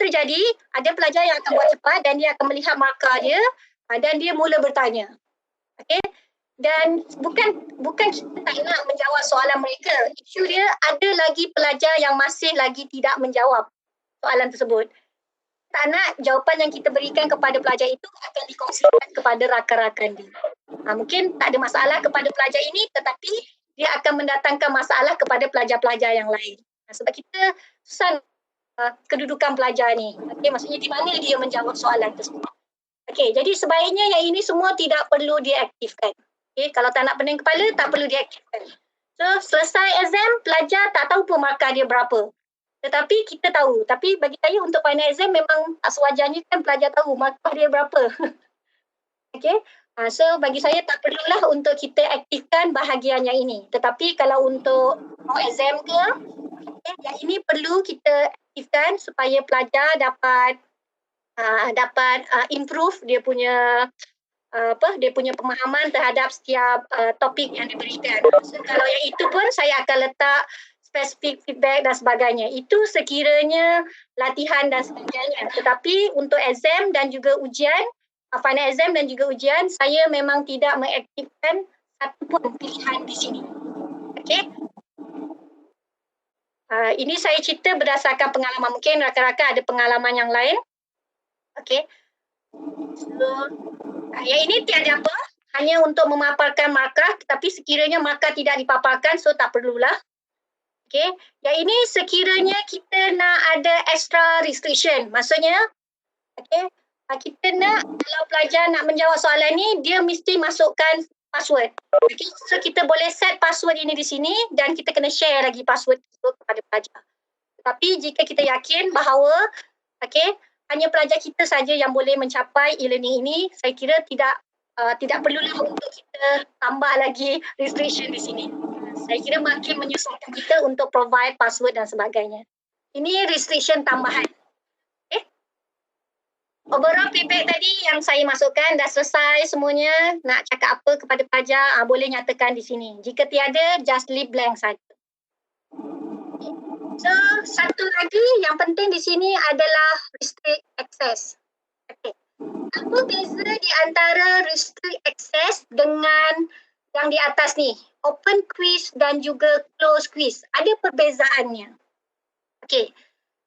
terjadi, ada pelajar yang akan buat cepat dan dia akan melihat markah dia dan dia mula bertanya. Okey. Dan bukan kita tak nak menjawab soalan mereka. Isu dia ada lagi pelajar yang masih lagi tidak menjawab soalan tersebut. Tak nak jawapan yang kita berikan kepada pelajar itu akan dikongsikan kepada rakan-rakan dia. Mungkin tak ada masalah kepada pelajar ini, tetapi dia akan mendatangkan masalah kepada pelajar-pelajar yang lain. Sebab kita susah kedudukan pelajar ni. Okay, maksudnya di mana dia menjawab soalan tersebut. Okay, jadi sebaiknya yang ini semua tidak perlu diaktifkan. Okay, kalau tak nak pening kepala, tak perlu diaktifkan. So, selesai exam, pelajar tak tahu pun markah dia berapa. Tetapi kita tahu. Tapi bagi saya untuk final exam memang tak sewajarnya kan pelajar tahu markah dia berapa. Okay. So bagi saya tak perlulah untuk kita aktifkan bahagian yang ini. Tetapi kalau untuk exam ke, yang ini perlu kita aktifkan supaya pelajar dapat improve dia punya dia punya pemahaman terhadap setiap topik yang diberikan. So, kalau yang itu pun saya akan letak spesifik feedback dan sebagainya. Itu sekiranya latihan dan sebagainya. Tetapi untuk exam dan juga ujian, final exam dan juga ujian, saya memang tidak mengaktifkan satu pun pilihan di sini. Okey. Ini saya cerita berdasarkan pengalaman. Mungkin rakan-rakan ada pengalaman yang lain. Okey. So, yang ini tiada apa. Hanya untuk memaparkan markah. Tetapi sekiranya markah tidak dipaparkan, so tak perlulah. Okay. Yang ini sekiranya kita nak ada extra restriction. Maksudnya, okay, kita nak, kalau pelajar nak menjawab soalan ni, dia mesti masukkan password. Okay. So, kita boleh set password ini di sini dan kita kena share lagi password itu kepada pelajar. Tapi jika kita yakin bahawa okay, hanya pelajar kita saja yang boleh mencapai e-learning ini, saya kira tidak perlulah untuk kita tambah lagi restriction di sini. Saya kira makin menyusahkan kita untuk provide password dan sebagainya. Ini restriction tambahan. Okay. Overall feedback tadi yang saya masukkan dah selesai semuanya. Nak cakap apa kepada pelajar, boleh nyatakan di sini. Jika tiada, just leave blank saja. Okay. So, satu lagi yang penting di sini adalah restrict access. Okay. Apa beza di antara restrict access dengan yang di atas ni? Open quiz dan juga close quiz. Ada perbezaannya. Okay.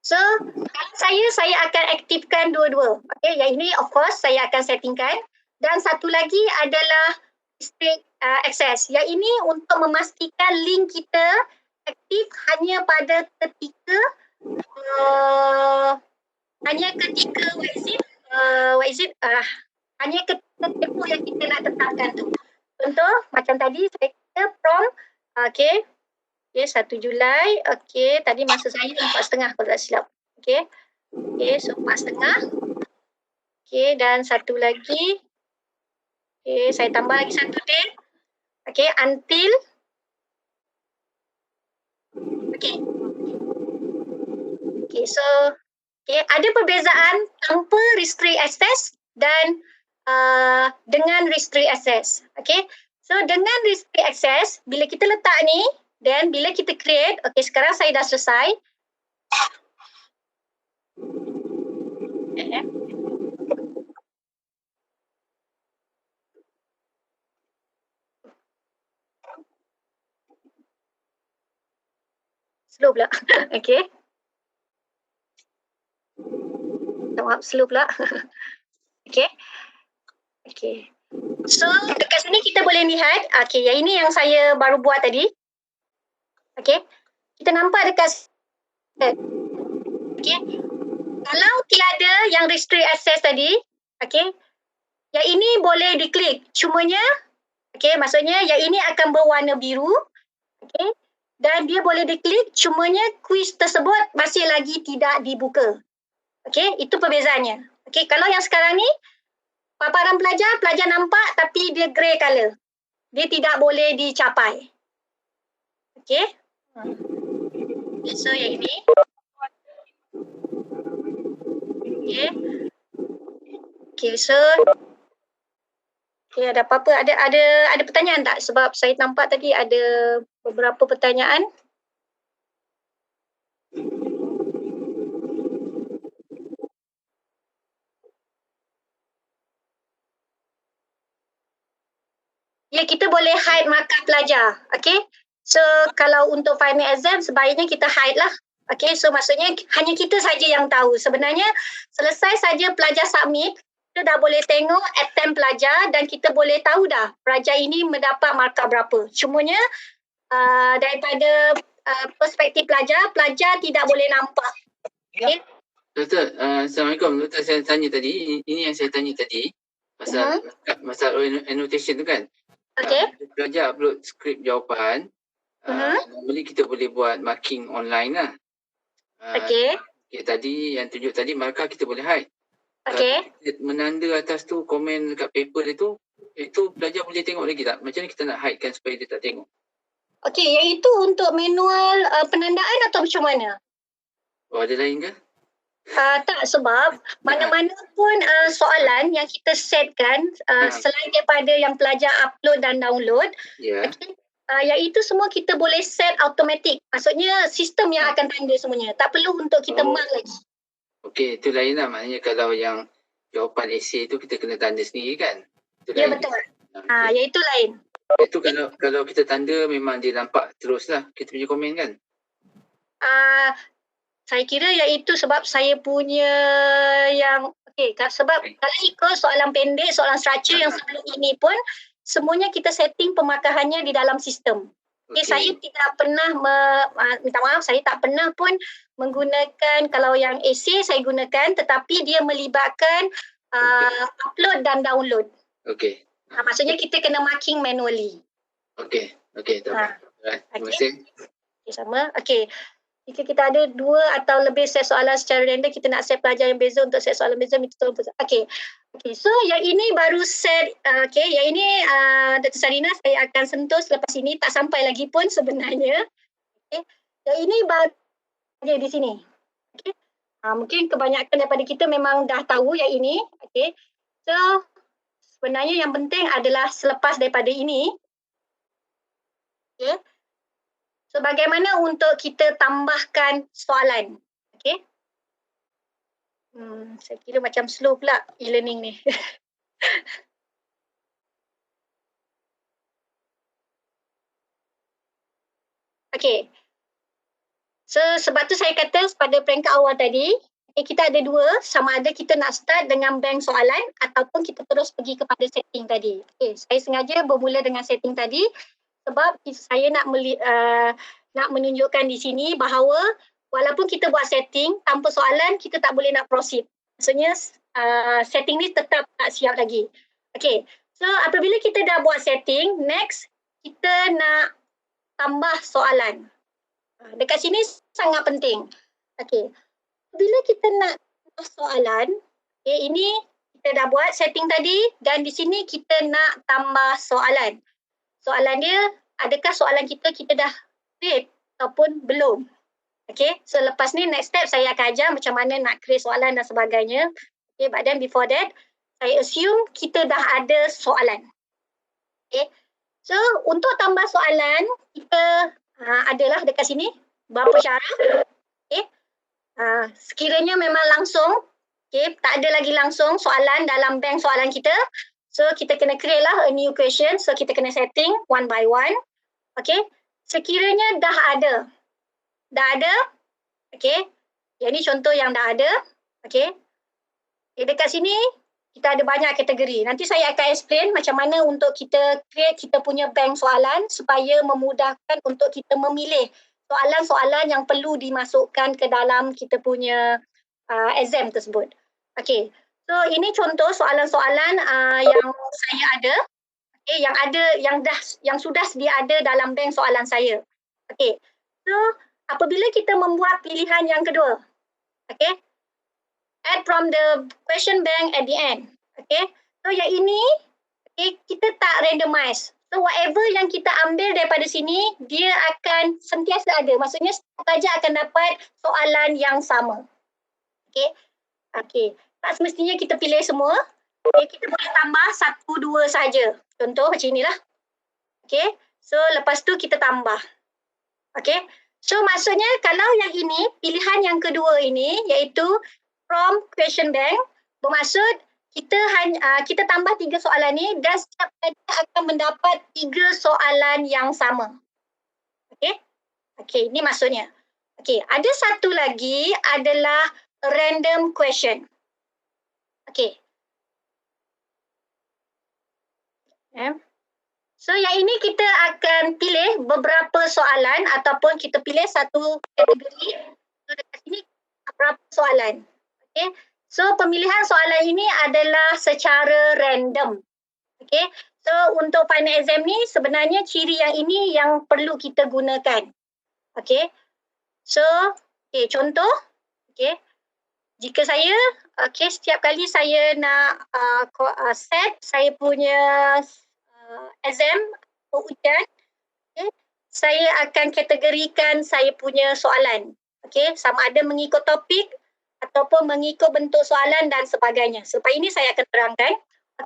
So, kalau saya akan aktifkan dua-dua. Okay. Yang ini of course saya akan settingkan. Dan satu lagi adalah restrict access. Yang ini untuk memastikan link kita aktif hanya pada ketika hanya ketika hanya ketika tempoh yang kita nak tetapkan tu. Contoh macam tadi saya kata prompt okey 1 Julai okey tadi masa saya 4.30 kalau tak silap. Okey so 4.30 okey dan satu lagi okey saya tambah lagi satu day okey until okey so ada perbezaan tanpa restrict access dan dengan restrict access. Okay. So dengan restrict access, bila kita letak ni, dan bila kita create, okay sekarang saya dah selesai. Slow pula. Okay. Maaf, slow pula. Okay. Okay. So, dekat sini kita boleh lihat, okay, yang ini yang saya baru buat tadi. Okay. Kita nampak dekat okay. Kalau tiada yang restrict access tadi, okay, yang ini boleh diklik. Cumanya, okay, maksudnya yang ini akan berwarna biru. Okay. Dan dia boleh diklik, cumanya kuis tersebut masih lagi tidak dibuka. Okay, itu perbezaannya. Okay, kalau yang sekarang ni, paparan pelajar nampak tapi dia grey color. Dia tidak boleh dicapai. Okay. So, yang ini. Okay. Okay, so. Okay, ada apa-apa? Ada pertanyaan tak? Sebab saya nampak tadi ada beberapa pertanyaan. hide markah pelajar. Okay. So kalau untuk final exam sebaiknya kita hide lah. Okay, so maksudnya hanya kita saja yang tahu. Sebenarnya selesai saja pelajar submit, kita dah boleh tengok attempt pelajar dan kita boleh tahu dah pelajar ini mendapat markah berapa. Cumanya daripada perspektif pelajar tidak boleh nampak. Okay. Doktor, Assalamualaikum. Doktor, saya tanya tadi, ini yang saya tanya tadi, pasal annotation tu kan. Okay. Pelajar upload skrip jawapan, normally kita boleh buat marking online lah. Okay. Tadi yang tunjuk tadi markah kita boleh hide. Okay. Menanda atas tu komen dekat paper itu pelajar boleh tengok lagi tak? Macam mana kita nak hide kan supaya dia tak tengok? Okay, iaitu untuk manual penandaan atau macam mana? Oh, ada lain ke? Tak, sebab mana-mana pun soalan yang kita setkan selain daripada yang pelajar upload dan download, okay, iaitu semua kita boleh set automatic. Maksudnya sistem yang akan tanda semuanya. Tak perlu untuk kita mark lagi. Okey, itu lain lah. Maknanya kalau yang jawapan esei tu kita kena tanda sendiri kan? Ya, betul. Iaitu lain. Itu kalau kita tanda memang dia nampak terus lah kita punya komen kan? Saya kira iaitu sebab saya punya yang sebab kalau ikut soalan pendek, soalan structure yang sebelum ini pun semuanya kita setting pemarkahannya di dalam sistem. Okay. Saya tidak pernah minta maaf, saya tak pernah pun menggunakan, kalau yang esei saya gunakan, tetapi dia melibatkan upload dan download. Okey. Maksudnya kita kena marking manually. Okey, tak apa. Terima kasih. Okay, sama. Okey. Jika kita ada 2 atau lebih set soalan secara random, kita nak set pelajar yang beza untuk set soalan beza, minta tolong. Okey, so yang ini baru set, yang ini Dr. Sarina saya akan sentuh selepas ini, tak sampai lagi pun sebenarnya. Okay. Yang ini baru di sini. Okay. Mungkin kebanyakan daripada kita memang dah tahu yang ini. Okay. So sebenarnya yang penting adalah selepas daripada ini. Okay. So, bagaimana untuk kita tambahkan soalan? Okay. Saya kira macam slow pula e-learning ni. Okay. So, sebab tu saya kata pada peringkat awal tadi, kita ada 2, sama ada kita nak start dengan bank soalan ataupun kita terus pergi kepada setting tadi. Okay. Saya sengaja bermula dengan setting tadi sebab saya nak menunjukkan di sini bahawa walaupun kita buat setting tanpa soalan, kita tak boleh nak proceed. Maksudnya setting ni tetap tak siap lagi. Okay, so apabila kita dah buat setting, next kita nak tambah soalan. Dekat sini sangat penting. Okay, bila kita nak tambah soalan, ini kita dah buat setting tadi dan di sini kita nak tambah soalan. Soalan dia, adakah soalan kita dah create ataupun belum? Okay, so lepas ni next step saya akan ajar macam mana nak create soalan dan sebagainya. Okay, but then before that, saya assume kita dah ada soalan. Okay, so untuk tambah soalan, kita adalah dekat sini, berapa syarat. Okay, sekiranya memang langsung, okay, tak ada lagi langsung soalan dalam bank soalan kita, so kita kena create lah a new question. So kita kena setting one by one. Okay. Sekiranya dah ada. Okay. Yang ni contoh yang dah ada. Okay. Dekat sini kita ada banyak kategori. Nanti saya akan explain macam mana untuk kita create kita punya bank soalan supaya memudahkan untuk kita memilih soalan-soalan yang perlu dimasukkan ke dalam kita punya exam tersebut. Okay. So ini contoh soalan-soalan yang saya ada, okay, yang sudah sedia ada dalam bank soalan saya. Okay, so apabila kita membuat pilihan yang kedua, okay, add from the question bank at the end. Okay, so yang ini, okay, kita tak randomize. So whatever yang kita ambil daripada sini, dia akan sentiasa ada. Maksudnya pelajar akan dapat soalan yang sama. Okay, okay. Tak semestinya kita pilih semua. Okay, kita boleh tambah 1, 2 saja. Contoh macam inilah. Okay, so lepas tu kita tambah. Okay, so maksudnya kalau yang ini, pilihan yang kedua ini iaitu from question bank, bermaksud kita tambah 3 soalan ni dan setiap pelajar akan mendapat 3 soalan yang sama. Okey? Okey, ini maksudnya. Okey, ada satu lagi adalah random question. Okey. So yang ini kita akan pilih beberapa soalan ataupun kita pilih satu kategori. So dekat sini berapa soalan. Okey. So pemilihan soalan ini adalah secara random. Okey. So untuk final exam ni sebenarnya ciri yang ini yang perlu kita gunakan. Okey. So contoh, okey. Jika saya setiap kali saya nak set saya punya exam atau ujian, saya akan kategorikan saya punya soalan. Okey, sama ada mengikut topik ataupun mengikut bentuk soalan dan sebagainya. Supaya ini saya akan terangkan.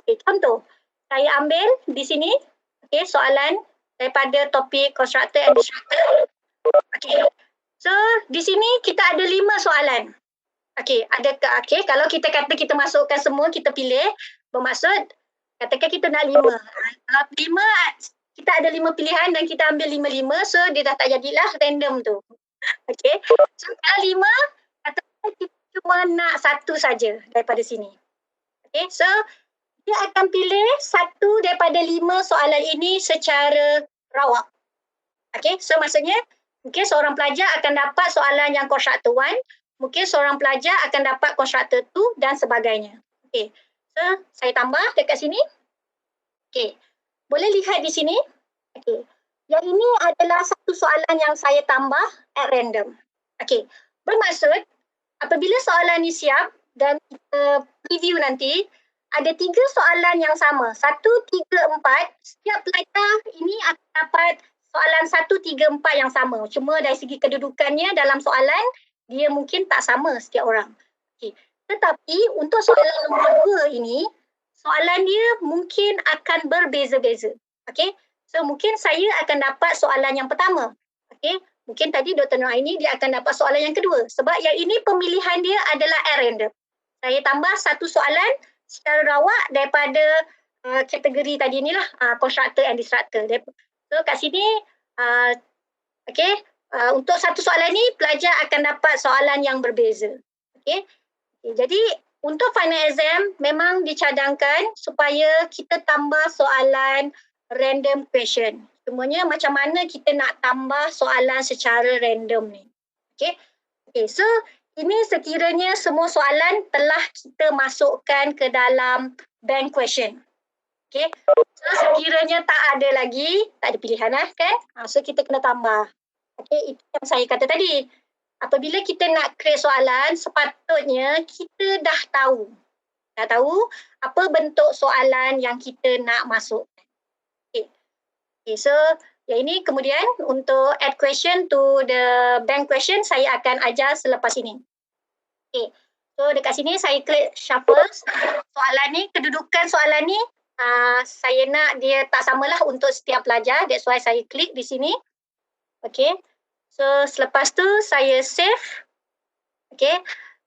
Okey, contoh. Saya ambil di sini soalan daripada topik constructor and destructor. Okey. So, di sini kita ada 5 soalan. Okey, kalau kita kata kita masukkan semua, kita pilih, bermaksud katakan kita nak 5. Kalau 5, kita ada 5 pilihan dan kita ambil 5-5, so dia dah tak jadilah random tu. Okey. So kalau 5, katakan kita cuma nak 1 saja daripada sini. Okey, so dia akan pilih 1 daripada 5 soalan ini secara rawak. Okey, so maksudnya mungkin seorang pelajar akan dapat soalan yang constructor 1, mungkin seorang pelajar akan dapat constructor 2 dan sebagainya. Okey. So, saya tambah dekat sini. Okey. Boleh lihat di sini. Okey. Yang ini adalah satu soalan yang saya tambah at random. Okey. Bermaksud, apabila soalan ni siap dan kita preview nanti, ada 3 soalan yang sama. 1, 3, 4. Setiap pelajar ini akan dapat soalan 1, 3, 4 yang sama. Cuma dari segi kedudukannya dalam soalan, dia mungkin tak sama setiap orang. Okey. Tetapi untuk soalan nombor 2 ini, soalan dia mungkin akan berbeza-beza. Okey. So mungkin saya akan dapat soalan yang pertama. Okey. Mungkin tadi Dr. Noraini dia akan dapat soalan yang kedua. Sebab yang ini pemilihan dia adalah at random. Saya tambah satu soalan secara rawak daripada kategori tadi inilah, constructor and destructor. So kat sini, untuk satu soalan ni pelajar akan dapat soalan yang berbeza. Okey. Jadi untuk final exam memang dicadangkan supaya kita tambah soalan random question. Semuanya macam mana kita nak tambah soalan secara random ni. Okey. So ini sekiranya semua soalan telah kita masukkan ke dalam bank question. Okey. So sekiranya tak ada lagi, tak ada pilihan lah kan. So kita kena tambah. Okey, itu yang saya kata tadi. Apabila kita nak create soalan, sepatutnya kita dah tahu apa bentuk soalan yang kita nak masuk. Okay, so yang ini kemudian untuk add question to the bank question saya akan ajar selepas ini. Okay, so dekat sini saya klik shuffle soalan ni, kedudukan soalan ni saya nak dia tak samalah untuk setiap pelajar, that's why saya klik di sini. Okay. So selepas tu saya save. Okay.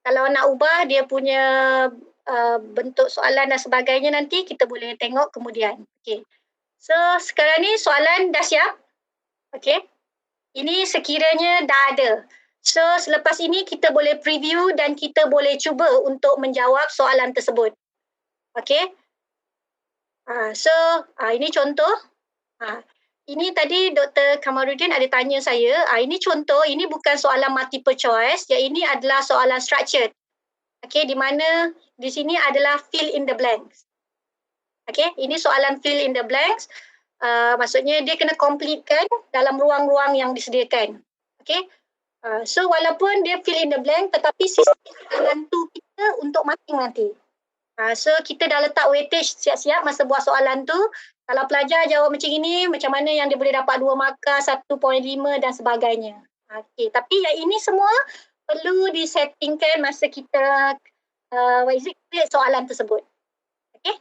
Kalau nak ubah dia punya bentuk soalan dan sebagainya nanti kita boleh tengok kemudian. Okay. So sekarang ni soalan dah siap. Okay. Ini sekiranya dah ada. So selepas ini kita boleh preview dan kita boleh cuba untuk menjawab soalan tersebut. Okay. So ini contoh. Ini tadi Dr. Kamarudin ada tanya saya, ini contoh, ini bukan soalan multiple choice, yang ini adalah soalan structured. Okay, di mana di sini adalah fill in the blanks. Okay, ini soalan fill in the blanks, maksudnya dia kena completekan dalam ruang-ruang yang disediakan. Okay, so walaupun dia fill in the blank, tetapi sistem akan bantu kita untuk marking nanti. So kita dah letak weightage siap-siap masa buat soalan tu. Kalau pelajar jawab macam ini, macam mana yang dia boleh dapat 2 markah, 1.5 dan sebagainya. Okay. Tapi yang ini semua perlu disettingkan masa kita create soalan tersebut. Okay.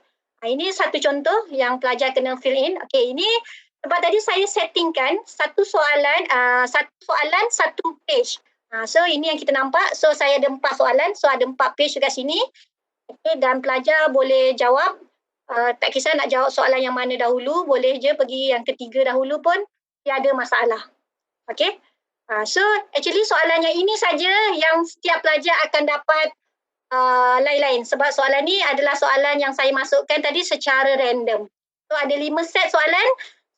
Ini satu contoh yang pelajar kena fill in. Okay, ini sebab tadi saya settingkan satu soalan, satu page. So ini yang kita nampak. So saya ada 4 soalan, so ada 4 page dekat sini. Okay, dan pelajar boleh jawab, tak kisah nak jawab soalan yang mana dahulu, boleh je pergi yang ketiga dahulu pun, tiada masalah. Okay, so actually soalan yang ini saja yang setiap pelajar akan dapat lain-lain. Sebab soalan ni adalah soalan yang saya masukkan tadi secara random. So ada 5 set soalan,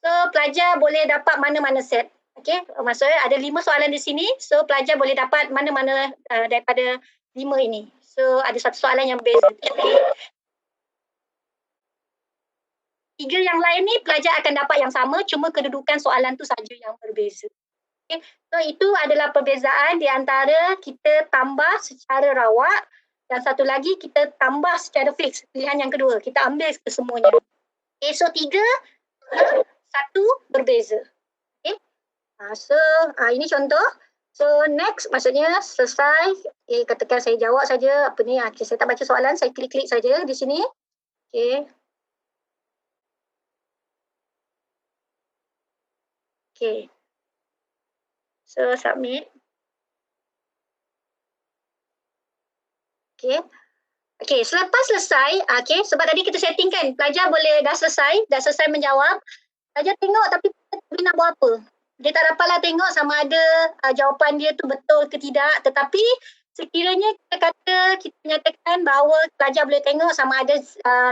so pelajar boleh dapat mana-mana set. Okay, maksudnya ada 5 soalan di sini, so pelajar boleh dapat mana-mana daripada 5 ini. So ada satu soalan yang berbeza. 3 yang lain ni pelajar akan dapat yang sama, cuma kedudukan soalan tu saja yang berbeza. Okay. So itu adalah perbezaan di antara kita tambah secara rawak dan satu lagi kita tambah secara fix. Pilihan yang kedua, kita ambil kesemuanya. Okay, so 3, 1 berbeza. Okay. So ini contoh. So next maksudnya selesai. Katakan saya jawab saja apa ni. Okay, saya tak baca soalan, saya klik-klik saja di sini. Okay. Okay. So submit. Okay. Okay, selepas selesai, okay, sebab tadi kita setting kan, pelajar boleh dah selesai menjawab, pelajar tengok tapi dia nak buat apa. Dia tak dapatlah tengok sama ada jawapan dia tu betul ke tidak, tetapi sekiranya kita nyatakan bahawa pelajar boleh tengok sama ada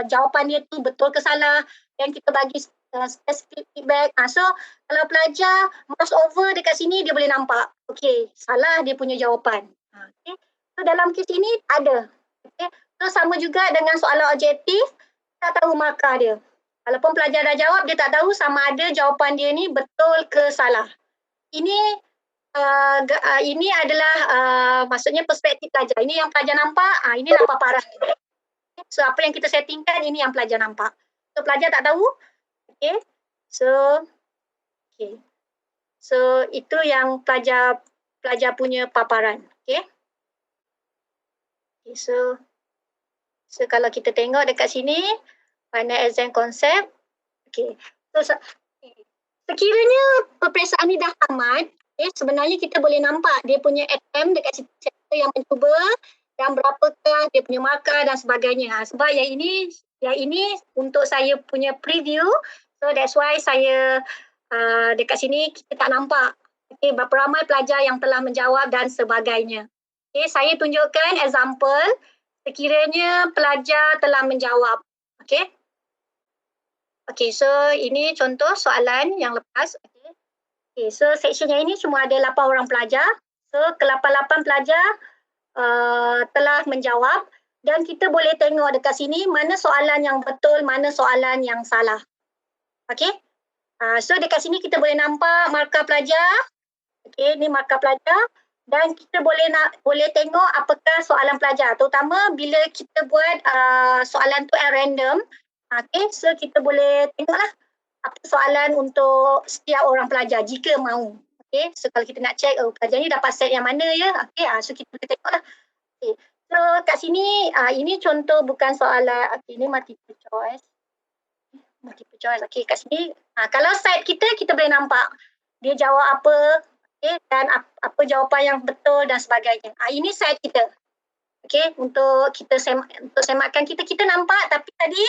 jawapan dia tu betul ke salah dan kita bagi specific feedback. So, kalau pelajar mouse over dekat sini, dia boleh nampak, okay, salah dia punya jawapan. Okay. So, dalam kes ini ada. Okay. So, sama juga dengan soalan objektif, tak tahu markah dia. Walaupun pelajar dah jawab, dia tak tahu sama ada jawapan dia ni betul ke salah. Ini adalah maksudnya perspektif pelajar. Ini yang pelajar nampak, inilah paparan. So, apa yang kita settingkan, ini yang pelajar nampak. So, pelajar tak tahu. Okay. So, itu yang pelajar punya paparan. Okay. So kalau kita tengok dekat sini, final exam concept. Okay. So, sekiranya peperiksaan ni dah tamat, sebenarnya kita boleh nampak dia punya attempt dekat siapa yang mencuba dan berapakah dia punya markah dan sebagainya. Sebab yang ini untuk saya punya preview, so that's why saya dekat sini kita tak nampak berapa ramai pelajar yang telah menjawab dan sebagainya. Okay, saya tunjukkan example sekiranya pelajar telah menjawab. Okay. Okay, so ini contoh soalan yang lepas. Okay, so section yang ini cuma ada 8 orang pelajar. So ke-8 pelajar telah menjawab dan kita boleh tengok dekat sini mana soalan yang betul, mana soalan yang salah. Okay. So dekat sini kita boleh nampak markah pelajar. Okay, ni markah pelajar. Dan kita boleh tengok apakah soalan pelajar, terutama bila kita buat soalan tu at random. Okay, so kita boleh tengoklah apa soalan untuk setiap orang pelajar jika mahu. Okay, so kalau kita nak check, pelajar ni dapat set yang mana ya. Okay, so kita boleh tengoklah. Okay, so kat sini, ini contoh bukan soalan, okay, ini multiple choice. Okay, kat sini, kalau side kita boleh nampak dia jawab apa. Okay, dan apa jawapan yang betul dan sebagainya. Ini side kita. Okay, untuk kita semakkan kita nampak, tapi tadi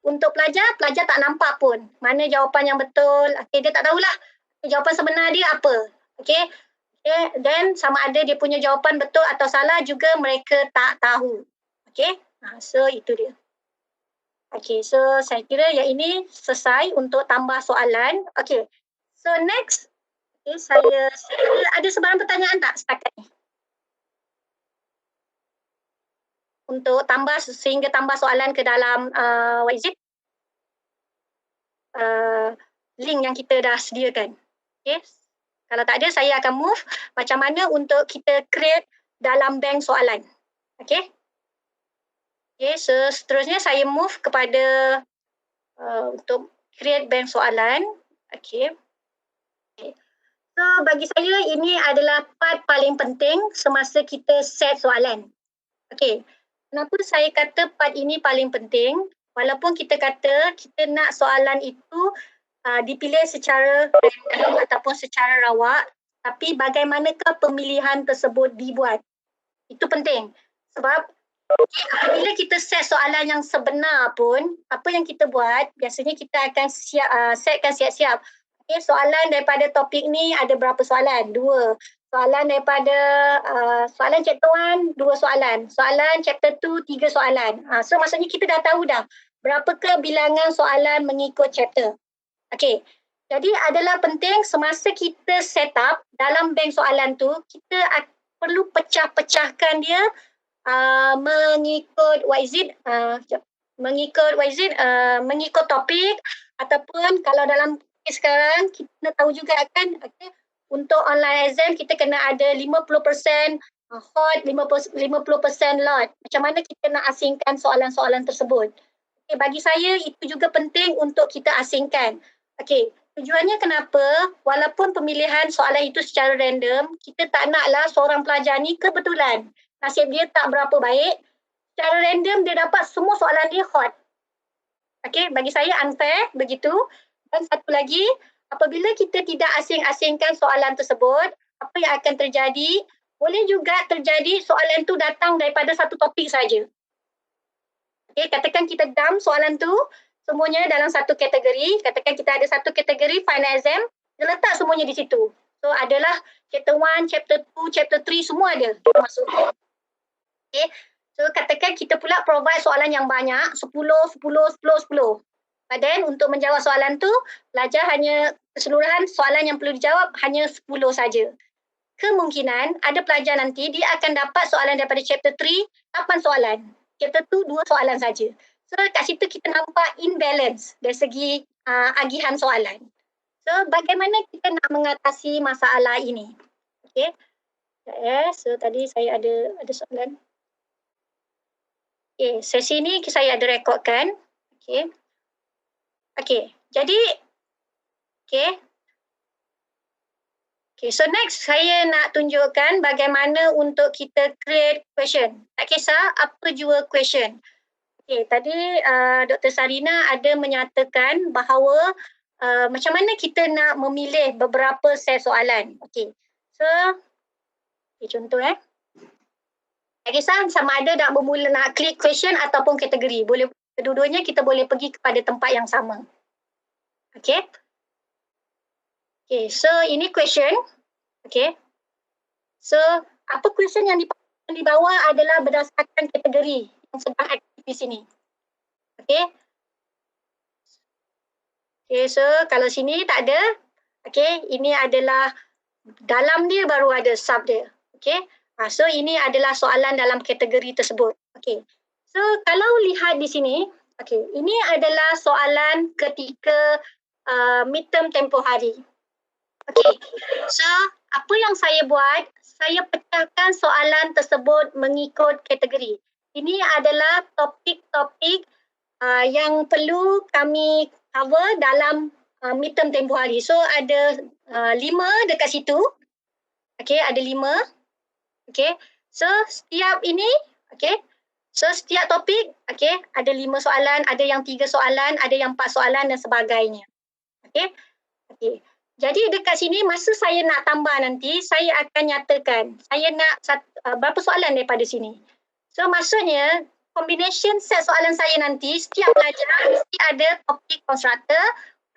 untuk pelajar tak nampak pun mana jawapan yang betul. Okay, dia tak tahulah jawapan sebenar dia apa. Okay, dan sama ada dia punya jawapan betul atau salah juga mereka tak tahu. Okay, so itu dia. Okay, so saya kira yang ini selesai untuk tambah soalan. Okay, so next. Okay, saya ada sebarang pertanyaan tak setakat ni? Untuk sehingga tambah soalan ke dalam what is it? Link yang kita dah sediakan. Okay. Kalau tak ada, saya akan move macam mana untuk kita create dalam bank soalan. Okay. Okay, so seterusnya saya move kepada untuk create bank soalan. Okay. So bagi saya ini adalah part paling penting semasa kita set soalan. Okay, kenapa saya kata part ini paling penting? Walaupun kita kata kita nak soalan itu dipilih secara random ataupun secara rawak, tapi bagaimanakah pemilihan tersebut dibuat? Itu penting sebab Apabila kita set soalan yang sebenar pun, apa yang kita buat, biasanya kita akan setkan siap-siap. Okay, soalan daripada topik ni ada berapa soalan? 2. Soalan daripada soalan chapter 1, 2 soalan. Soalan chapter 2, 3 soalan. So maksudnya kita dah tahu dah berapakah bilangan soalan mengikut chapter. Okay. Jadi adalah penting semasa kita set up dalam bank soalan tu, kita perlu pecah-pecahkan dia mengikut mengikut topik, ataupun kalau dalam kes sekarang kita tahu juga kan, okay, untuk online exam kita kena ada 50% hot, 50% lot. Macam mana kita nak asingkan soalan-soalan tersebut. Okay, bagi saya itu juga penting untuk kita asingkan. Okay, tujuannya kenapa? Walaupun pemilihan soalan itu secara random, kita tak naklah seorang pelajar ni kebetulan nasib dia tak berapa baik, secara random dia dapat semua soalan dia hot. Okay, bagi saya unfair begitu. Dan satu lagi, apabila kita tidak asing-asingkan soalan tersebut, apa yang akan terjadi? Boleh juga terjadi soalan tu datang daripada satu topik saja. Okay, katakan kita dump soalan tu semuanya dalam satu kategori. Katakan kita ada satu kategori final exam, dia letak semuanya di situ. So adalah chapter 1, chapter 2, chapter 3 semua ada masuk. Okay. So katakan kita pula provide soalan yang banyak, 10. But then untuk menjawab soalan tu, pelajar hanya keseluruhan soalan yang perlu dijawab hanya 10 saja. Kemungkinan ada pelajar nanti dia akan dapat soalan daripada chapter 3, 8 soalan. Chapter 2, 2 soalan saja. So kat situ kita nampak imbalance dari segi agihan soalan. So bagaimana kita nak mengatasi masalah ini? Okay. So tadi saya ada soalan. Okay, sesi ni saya ada rekodkan. Okay. Okay, jadi okay. Okay, so next saya nak tunjukkan bagaimana untuk kita create question. Tak kisah apa jua question. Okay, tadi Dr. Sarina ada menyatakan bahawa macam mana kita nak memilih beberapa set soalan. Okay, so okay, contoh tak kisah sama ada nak klik question ataupun kategori. Boleh kedua-duanya kita boleh pergi kepada tempat yang sama. Okay. Okay, so ini question. Okay. So, apa question yang di bawah adalah berdasarkan kategori yang sedang aktif di sini. Okay. Okay, so kalau sini tak ada. Okay, ini adalah dalam dia baru ada sub dia. Okay. So ini adalah soalan dalam kategori tersebut. Okay. So kalau lihat di sini, okay, ini adalah soalan ketika midterm tempoh hari. Okay. So apa yang saya buat, saya pecahkan soalan tersebut mengikut kategori. Ini adalah topik-topik yang perlu kami cover dalam midterm tempoh hari. So ada 5 dekat situ. Okay, ada 5. Okay, so setiap ini, okay, so setiap topik, okay, ada 5 soalan, ada yang 3 soalan, ada yang 4 soalan dan sebagainya. Okay, okay. Jadi dekat sini masa saya nak tambah nanti, saya akan nyatakan, saya nak berapa soalan daripada sini. So maksudnya, combination set soalan saya nanti, setiap pelajar mesti ada topik constructor,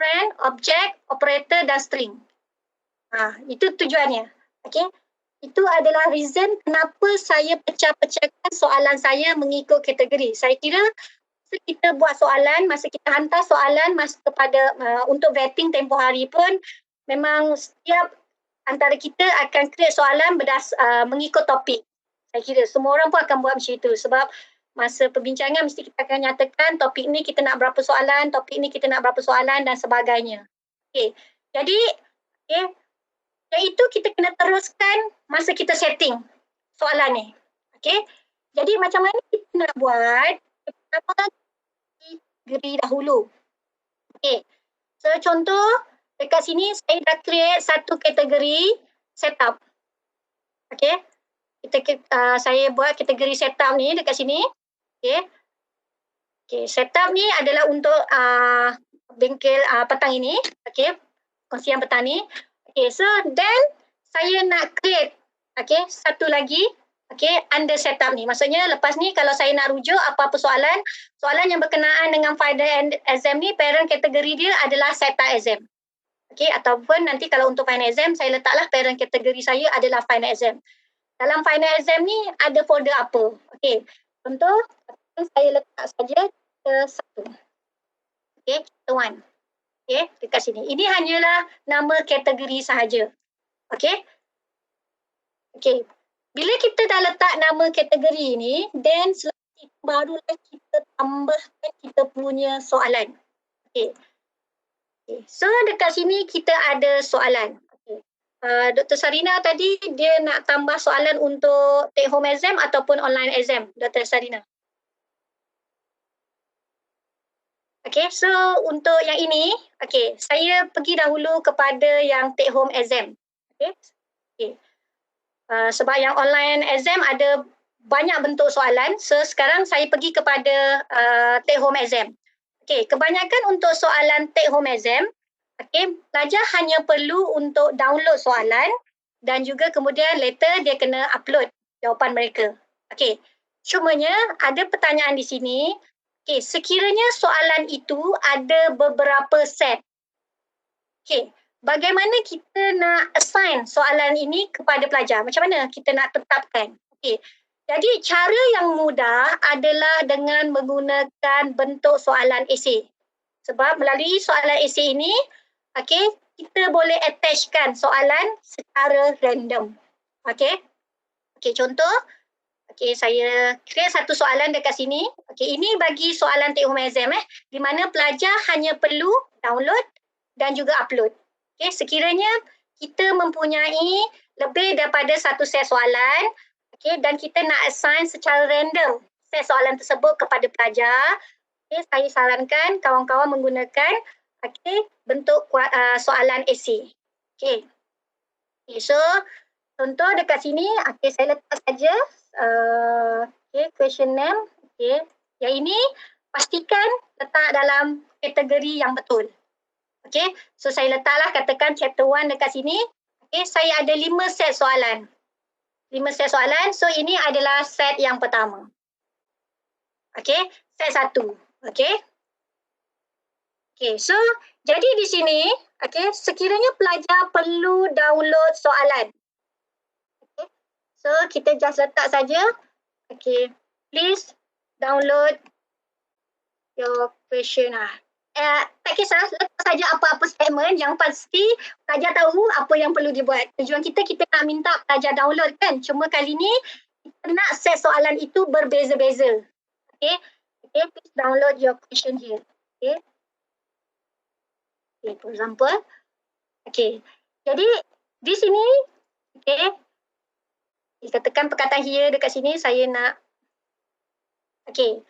friend, object, operator dan string. Itu tujuannya. Okay. Itu adalah reason kenapa saya pecah-pecahkan soalan saya mengikut kategori. Saya kira masa kita buat soalan, masa kita hantar soalan kepada untuk vetting tempoh hari pun, memang setiap antara kita akan create soalan mengikut topik. Saya kira semua orang pun akan buat macam itu. Sebab masa perbincangan mesti kita akan nyatakan topik ni kita nak berapa soalan, topik ni kita nak berapa soalan dan sebagainya. Okay. Jadi, okay. Yang itu kita kena teruskan masa kita setting soalan ni. Okay. Jadi macam mana kita nak buat? Pertama, kategori dahulu. Okay. So contoh, dekat sini saya dah create satu kategori setup. Okay. Saya buat kategori setup ni dekat sini. Okay. Okay. Setup ni adalah untuk bengkel petang ini. Okay. Kongsian petang ni. Okay, so then saya nak create satu lagi Okay, under setup ni. Maksudnya lepas ni kalau saya nak rujuk apa-apa soalan yang berkenaan dengan final exam ni, parent kategori dia adalah setup exam. Okay, ataupun nanti kalau untuk final exam, saya letaklah parent kategori saya adalah final exam. Dalam final exam ni ada folder apa? Okay, contoh saya letak saja satu. Okay, one. Okay, dekat sini. Ini hanyalah nama kategori sahaja. Okay. Okay. Bila kita dah letak nama kategori ni, then barulah kita tambahkan kita punya soalan. Okay. Okay. So dekat sini kita ada soalan. Okay. Dr. Sarina tadi dia nak tambah soalan untuk take home exam ataupun online exam, Dr. Sarina. Okay, so untuk yang ini, okay, saya pergi dahulu kepada yang take home exam. Okay. Okay. Sebab yang online exam ada banyak bentuk soalan, so sekarang saya pergi kepada take home exam. Okay, kebanyakan untuk soalan take home exam, okay, pelajar hanya perlu untuk download soalan dan juga kemudian later dia kena upload jawapan mereka. Okay, cumanya ada pertanyaan di sini, okay, sekiranya soalan itu ada beberapa set. Okay, bagaimana kita nak assign soalan ini kepada pelajar? Macam mana kita nak tetapkan? Okay. Jadi cara yang mudah adalah dengan menggunakan bentuk soalan esei. Sebab melalui soalan esei ini, okay, kita boleh attachkan soalan secara random. Okay. Okay, contoh. Okay, saya create satu soalan dekat sini. Okay, ini bagi soalan take home exam di mana pelajar hanya perlu download dan juga upload. Okay, sekiranya kita mempunyai lebih daripada satu set soalan, okay, dan kita nak assign secara random set soalan tersebut kepada pelajar, okay, saya sarankan kawan-kawan menggunakan bentuk soalan esei. Okay. Okay, so contoh dekat sini, okay, saya letak saja question name. Okay. Yang ini pastikan letak dalam kategori yang betul. Okay, so saya letaklah katakan chapter 1 dekat sini. Okay, saya ada 5 set soalan. 5 set soalan, so ini adalah set yang pertama. Okay, set 1. Okay. Okay, so jadi di sini, okay, sekiranya pelajar perlu download soalan. Okay, so kita just letak saja. Okay, please download your question. Tak kisah, letak saja apa-apa statement yang pasti pelajar tahu apa yang perlu dibuat. Tujuan kita nak minta pelajar download kan. Cuma kali ni kita nak set soalan itu berbeza-beza. Okay. Okay, please download your question here. Okay. Okay, for example. Okay. Jadi di sini, okay, kita tekan perkataan here dekat sini, saya nak, okay,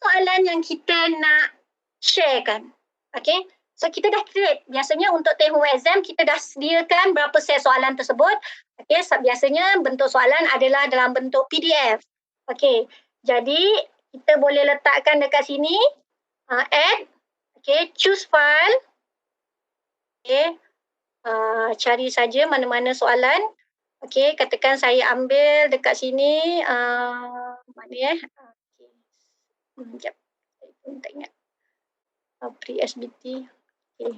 soalan yang kita nak sharekan. Okay, so kita dah create. Biasanya untuk take home exam kita dah sediakan berapa set soalan tersebut. Okay, biasanya bentuk soalan adalah dalam bentuk PDF. Okay, jadi kita boleh letakkan dekat sini, add, okay, choose file. Okay, cari saja mana-mana soalan. Okay, katakan saya ambil dekat sini, mana ya? Okay. Sekejap, saya pun tak ingat. Pre-SBT. Okay.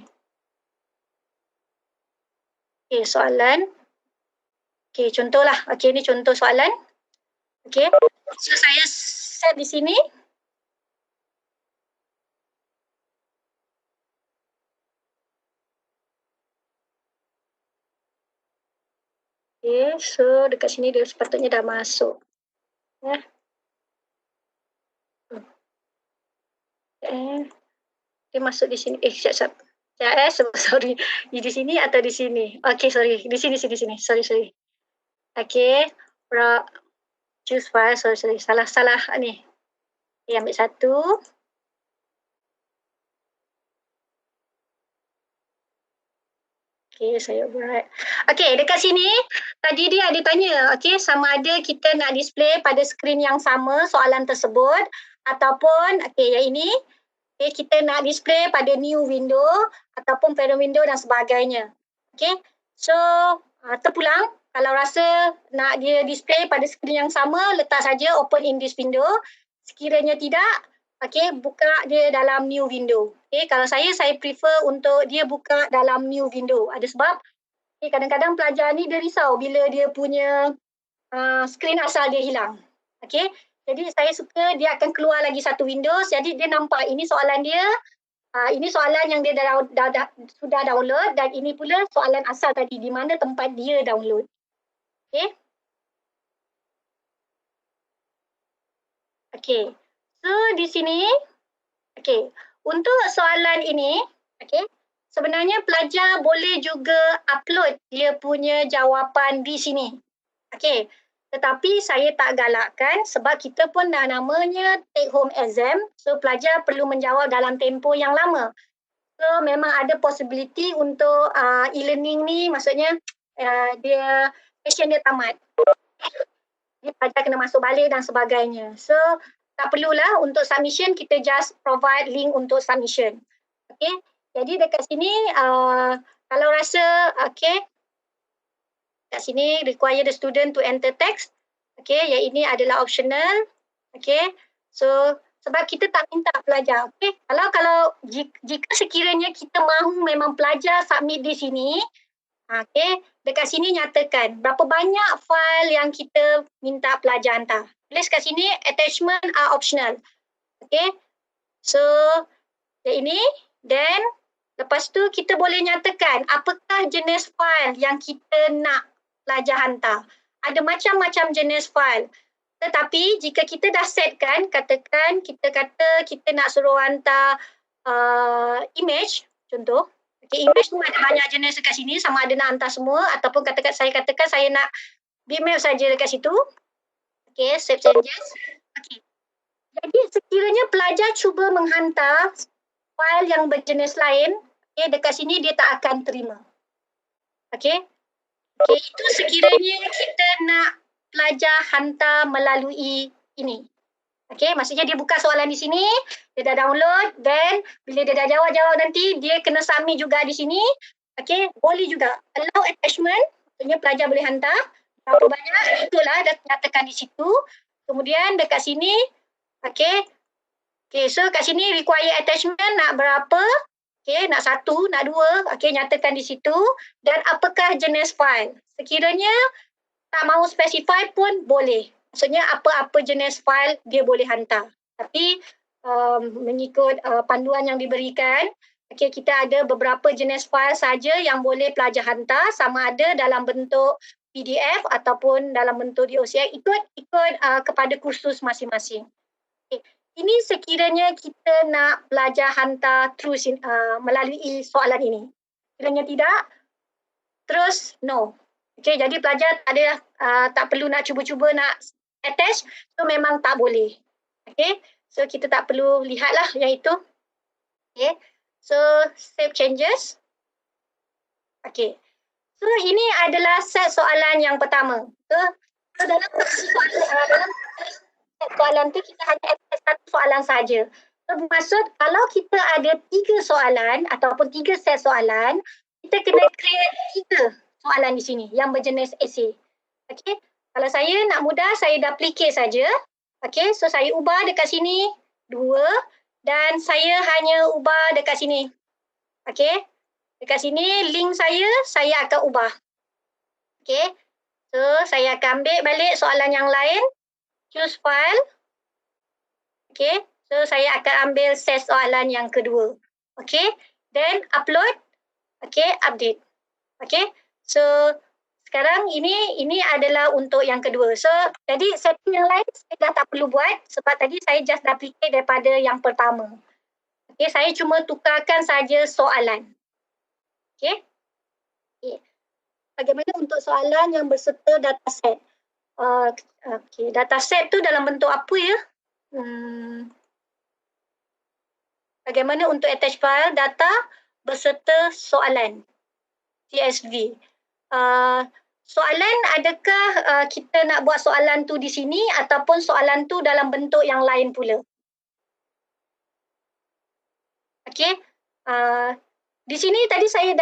Okay, soalan. Okay, contohlah. Okay, ni contoh soalan. Okay, so saya set di sini. Okay, so dekat sini dia sepatutnya dah masuk. Dia masuk di sini. Sekejap. Sorry. Di sini atau di sini? Okay, sorry. Di sini. Sorry. Okay. Choose file. Sorry. Salah ni. Okay, ambil satu. Okay, saya buat. Okay, dekat sini tadi dia ada tanya, okay, sama ada kita nak display pada skrin yang sama soalan tersebut ataupun, okay, yang ini, okay, kita nak display pada new window ataupun parent window dan sebagainya. Okay, so terpulang. Kalau rasa nak dia display pada skrin yang sama, letak saja open in this window. Sekiranya tidak, buka dia dalam new window. Kalau saya prefer untuk dia buka dalam new window. Ada sebab kadang-kadang pelajar ni dia risau bila dia punya skrin asal dia hilang. Jadi saya suka dia akan keluar lagi satu Windows, jadi dia nampak ini soalan dia, ini soalan yang dia sudah download, dan ini pula soalan asal tadi di mana tempat dia download. So di sini, untuk soalan ini, sebenarnya pelajar boleh juga upload dia punya jawapan di sini. Tetapi saya tak galakkan sebab kita pun dah namanya take home exam, so pelajar perlu menjawab dalam tempoh yang lama. So memang ada possibility untuk e-learning ni, maksudnya dia session dia tamat. Pelajar kena masuk balik dan sebagainya. So tak perlulah untuk submission, kita just provide link untuk submission. Jadi dekat sini kalau rasa kat sini require the student to enter text. Yang ini adalah optional. So sebab kita tak minta pelajar. Kalau jika sekiranya kita mahu memang pelajar submit di sini, dekat sini nyatakan berapa banyak file yang kita minta pelajar hantar. Tulis kat sini attachment are optional. So yang ini, then lepas tu kita boleh nyatakan apakah jenis file yang kita nak pelajar hantar. Ada macam-macam jenis file. Tetapi jika kita dah setkan, katakan kita kata kita nak suruh hantar image, contoh. Image tu ada banyak jenis dekat sini, sama ada nak hantar semua ataupun saya katakan saya nak bitmap saja dekat situ. Save changes. Jadi sekiranya pelajar cuba menghantar file yang berjenis lain, dekat sini dia tak akan terima. Itu sekiranya kita nak pelajar hantar melalui ini. Maksudnya dia buka soalan di sini, dia dah download, then bila dia dah jawab nanti, dia kena submit juga di sini. Boleh juga. Allow attachment, maksudnya pelajar boleh hantar. Berapa banyak, itulah dah nyatakan di situ. Kemudian dekat sini, so kat sini require attachment nak berapa, nak satu, nak dua, nyatakan di situ. Dan apakah jenis file. Sekiranya tak mahu specify pun boleh. Maksudnya apa-apa jenis file dia boleh hantar. Tapi mengikut panduan yang diberikan, kita ada beberapa jenis file saja yang boleh pelajar hantar, sama ada dalam bentuk PDF ataupun dalam bentuk DOCX, ikut kepada kursus masing-masing. Ini sekiranya kita nak pelajar hantar terus melalui soalan ini. Sekiranya tidak, terus no. Jadi pelajar tak perlu nak cuba-cuba nak attach, so memang tak boleh. So kita tak perlu lihatlah yang itu. So save changes. So ini adalah set soalan yang pertama. So dalam soalan tu kita hanya attach satu soalan saja. So bermaksud kalau kita ada 3 soalan ataupun 3 set soalan, kita kena create 3 soalan di sini yang berjenis essay. Kalau saya nak mudah, saya duplicate saja. So saya ubah dekat sini 2 dan saya hanya ubah dekat sini. Dekat sini link saya akan ubah. So saya akan ambil balik soalan yang lain. Choose file. So saya akan ambil set soalan yang kedua. Then upload. Update. So sekarang ini adalah untuk yang kedua. So jadi setting yang lain saya dah tak perlu buat sebab tadi saya just duplicate daripada yang pertama. Saya cuma tukarkan saja soalan. Bagaimana untuk soalan yang berserta dataset? Dataset tu dalam bentuk apa ya? Bagaimana untuk attach file data berserta soalan? CSV. Soalan, adakah kita nak buat soalan tu di sini ataupun soalan tu dalam bentuk yang lain pula? di sini tadi saya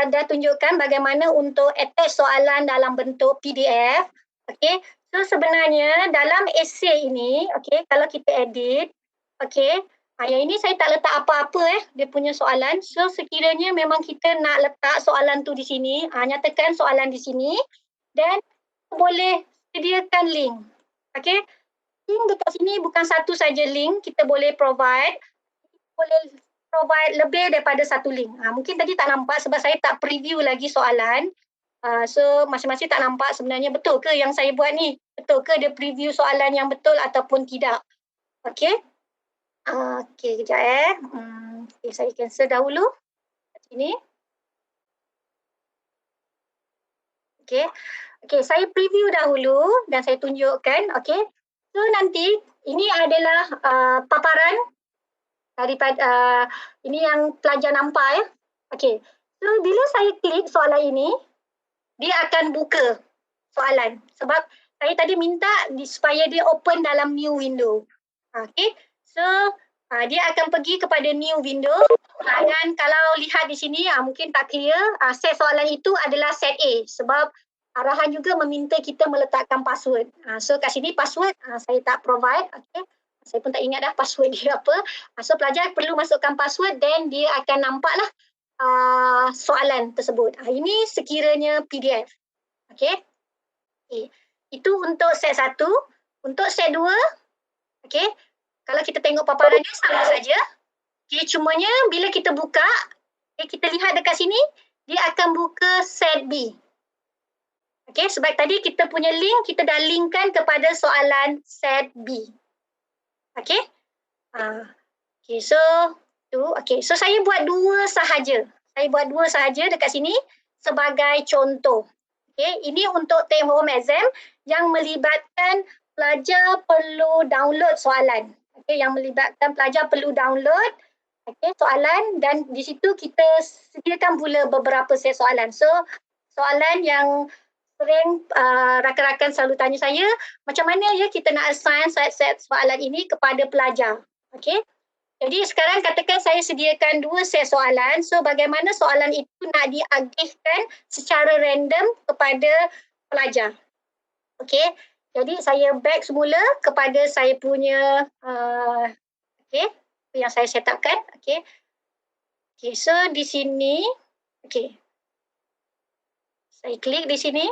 dah tunjukkan bagaimana untuk attach soalan dalam bentuk PDF. Okey. So sebenarnya dalam esei ini, okey, kalau kita edit, okey, yang ini saya tak letak apa-apa dia punya soalan. So sekiranya memang kita nak letak soalan tu di sini, nyatakan soalan di sini dan boleh sediakan link. Okey. Link dekat sini bukan satu saja link kita boleh provide. Boleh provide lebih daripada satu link. Mungkin tadi tak nampak sebab saya tak preview lagi soalan. So masing-masing tak nampak sebenarnya betul ke yang saya buat ni? Betul ke dia preview soalan yang betul ataupun tidak? Okey. Okey, kejap Okay, saya cancel dahulu. Kat sini. Okey. Okey, saya preview dahulu dan saya tunjukkan. Okey. So nanti ini adalah paparan daripada ini yang pelajar nampak ya. Okey. So bila saya klik soalan ini, dia akan buka soalan sebab saya tadi minta supaya dia open dalam new window. Okey. So dia akan pergi kepada new window dan kalau lihat di sini mungkin tak clear, set soalan itu adalah set A sebab arahan juga meminta kita meletakkan password. So kat sini password saya tak provide. Okey. Saya pun tak ingat dah password dia apa. So pelajar perlu masukkan password dan dia akan nampaklah soalan tersebut. Ini sekiranya PDF. Okey. Okay. Itu untuk set 1. Untuk set 2, okey. Kalau kita tengok paparannya sama saja. Okey, cumanya bila kita buka, kita lihat dekat sini, dia akan buka set B. Okey, sebab tadi kita punya link, kita dah linkkan kepada soalan set B. Okey. Okey, so so saya buat 2 sahaja. Saya buat 2 sahaja dekat sini sebagai contoh. Okey, ini untuk take home exam yang melibatkan pelajar perlu download soalan. Okey, yang melibatkan pelajar perlu download soalan dan di situ kita sediakan pula beberapa set soalan. So, soalan yang sering rakan-rakan selalu tanya saya, macam mana ya kita nak assign set soalan ini kepada pelajar. Okey. Jadi sekarang katakan saya sediakan 2 set soalan. So bagaimana soalan itu nak diagihkan secara random kepada pelajar. Okey. Jadi saya back semula kepada saya punya yang saya set upkan. Okey. Okey, so di sini okey. Saya klik di sini.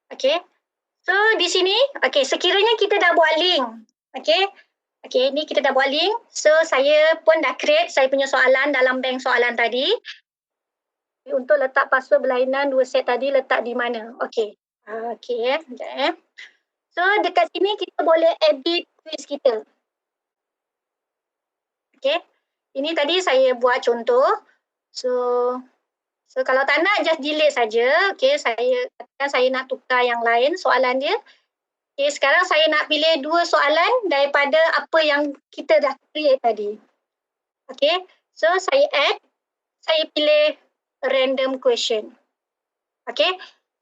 Okey. So di sini, sekiranya kita dah buat link. Okey, ni kita dah buat link. So saya pun dah create saya punya soalan dalam bank soalan tadi. Untuk letak password berlainan 2 set tadi letak di mana? Okey. Okey sekejap. So dekat sini kita boleh edit quiz kita. Okey. Ini tadi saya buat contoh. So kalau tak nak just delete saja. Okey, saya nak tukar yang lain soalan dia. Okey, sekarang saya nak pilih 2 soalan daripada apa yang kita dah create tadi. Okey, so saya add, saya pilih random question. Okey,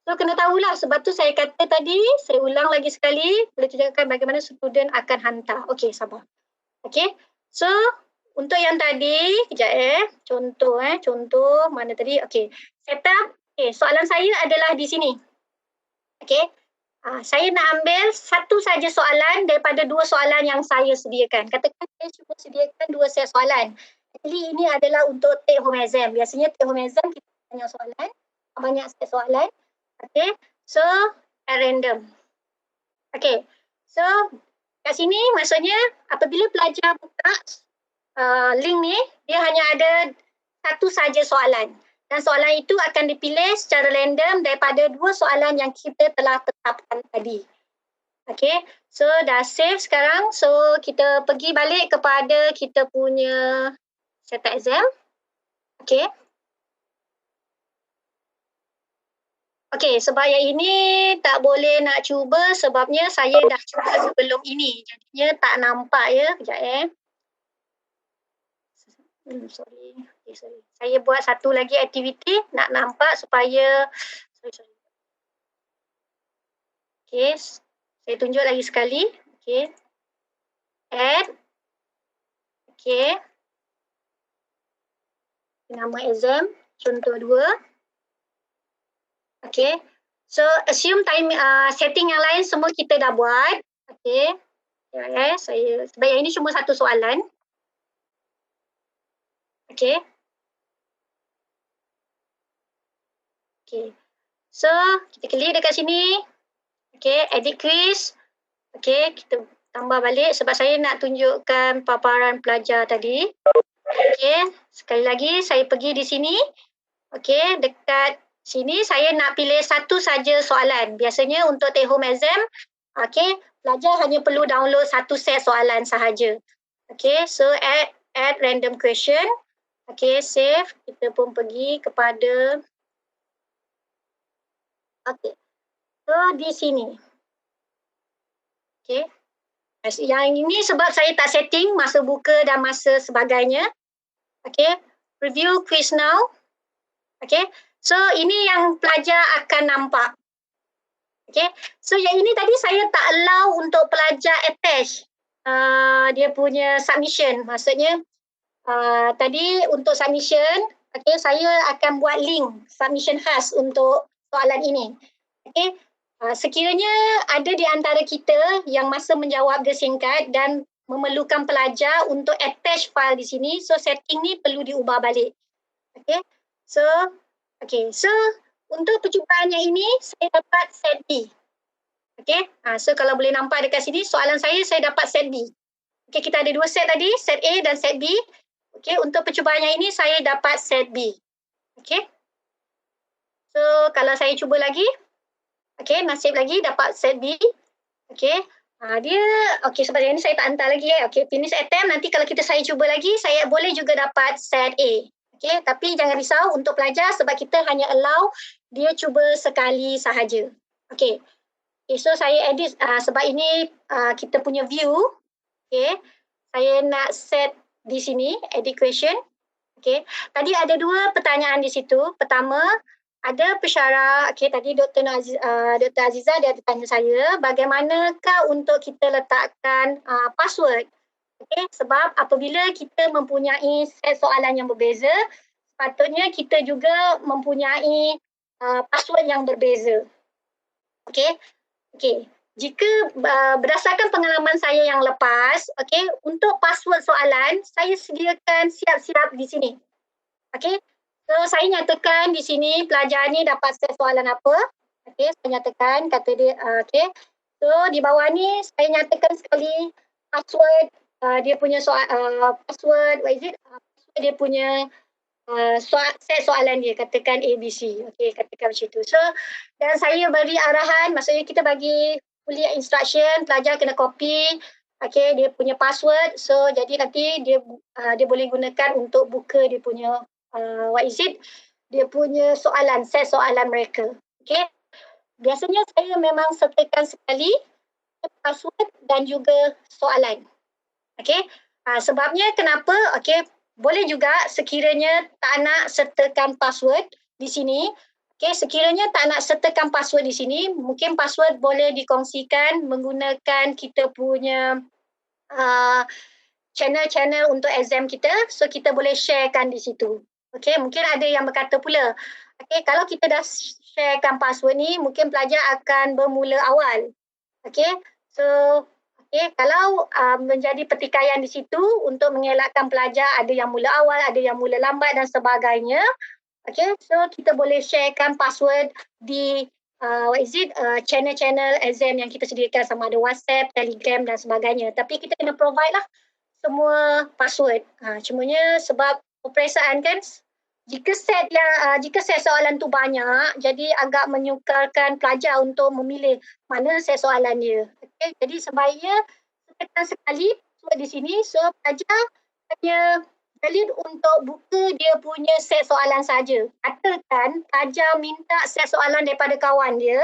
so kena tahulah sebab tu saya kata tadi, saya ulang lagi sekali, boleh tunjukkan bagaimana student akan hantar. Okey, sabar. Okey, so untuk yang tadi, kejap contoh mana tadi? Okey, setup. Okey, soalan saya adalah di sini. Okey. Saya nak ambil satu saja soalan daripada 2 soalan yang saya sediakan. Katakan saya cuba sediakan 2 set soalan. Jadi ini adalah untuk take home exam. Biasanya take home exam kita banyak soalan, banyak set soalan. Okey, so at random. Okey, so kat sini maksudnya apabila pelajar buka link ni, dia hanya ada satu saja soalan. Dan soalan itu akan dipilih secara random daripada 2 soalan yang kita telah tetapkan tadi. Okey, so dah save sekarang. So kita pergi balik kepada kita punya set exam. Okey. Okey, sebab yang ini tak boleh nak cuba sebabnya saya dah cuba sebelum ini. Jadinya tak nampak ya. Kejap sorry. Sorry. Saya buat satu lagi aktiviti nak nampak supaya Okey, saya tunjuk lagi sekali. Okey. Add. Okey. nama exam, contoh 2. Okay. So assume time setting yang lain semua kita dah buat. Okay. Ya, saya sebab yang ini cuma satu soalan. Okay. Okay. So kita klik dekat sini. Okay, edit quiz. Okay, kita tambah balik sebab saya nak tunjukkan paparan pelajar tadi. Okay, sekali lagi saya pergi di sini. Okay, dekat sini saya nak pilih satu saja soalan. Biasanya untuk take home exam, okay, pelajar hanya perlu download satu set soalan sahaja. Okay, so add random question. Okay, save. Kita pun pergi kepada, okay, so di sini. Okay, yang ini sebab saya tak setting masa buka dan masa sebagainya. Okay, review quiz now. Okay, so ini yang pelajar akan nampak. Okay, so yang ini tadi saya tak allow untuk pelajar attach dia punya submission. Maksudnya tadi untuk submission, okay, saya akan buat link submission khas untuk soalan ini. Okay, sekiranya ada di antara kita yang masa menjawab dia singkat dan memerlukan pelajar untuk attach file di sini, so setting ni perlu diubah balik. Okay, so untuk percubaan yang ini saya dapat set B. Okay, so kalau boleh nampak dekat sini soalan saya dapat set B. Okay, kita ada dua set tadi, set A dan set B. Okay, untuk percubaan yang ini saya dapat set B. Okay, so kalau saya cuba lagi, okay, nasib lagi dapat set B. Okay, dia, okay, sebab yang ini saya tak hantar lagi. Okay, finish attempt, nanti kalau saya cuba lagi, saya boleh juga dapat set A. Okay, tapi jangan risau untuk pelajar sebab kita hanya allow dia cuba sekali sahaja. Okay, so saya edit sebab ini kita punya view. Okay, saya nak set di sini, edit question. Okay, tadi ada dua pertanyaan di situ. Pertama, ada pesara, okay, tadi Dr. Aziza dia tanya saya, bagaimanakah untuk kita letakkan password? Okay, sebab apabila kita mempunyai set soalan yang berbeza, sepatutnya kita juga mempunyai password yang berbeza. Okay, jika berdasarkan pengalaman saya yang lepas, okay, untuk password soalan, saya sediakan siap-siap di sini. Okay, so saya nyatakan di sini pelajar ni dapat set soalan apa. Okay, saya nyatakan, kata dia, okay. So di bawah ni saya nyatakan sekali password dia punya password, password dia punya set soalan dia, katakan ABC. Okay, katakan macam tu. So, dan saya beri arahan, maksudnya kita bagi kuliah instruction, pelajar kena copy, okay, dia punya password. So, jadi nanti dia boleh gunakan untuk buka dia punya, dia punya soalan, set soalan mereka. Okay, biasanya saya memang sertakan sekali password dan juga soalan. Okay, sebabnya kenapa? Okay, boleh juga sekiranya tak nak sertakan password di sini. Okay, sekiranya tak nak sertakan password di sini, mungkin password boleh dikongsikan menggunakan kita punya channel-channel untuk exam kita. So, kita boleh sharekan di situ. Okay, mungkin ada yang berkata pula, okay, kalau kita dah sharekan password ni, mungkin pelajar akan bermula awal. Okay, so okay, kalau menjadi pertikaian di situ untuk mengelakkan pelajar ada yang mula awal, ada yang mula lambat dan sebagainya. Okay, so kita boleh sharekan password di channel-channel exam yang kita sediakan, sama ada WhatsApp, Telegram dan sebagainya. Tapi kita kena provide lah semua password. Cumanya sebab peperiksaan kan, jika set soalan tu banyak, jadi agak menyukarkan pelajar untuk memilih mana set soalan dia. Okay, jadi sebaiknya tekan sekali di sini, so pelajar hanya valid untuk buka dia punya set soalan saja. Katakan pelajar minta set soalan daripada kawan dia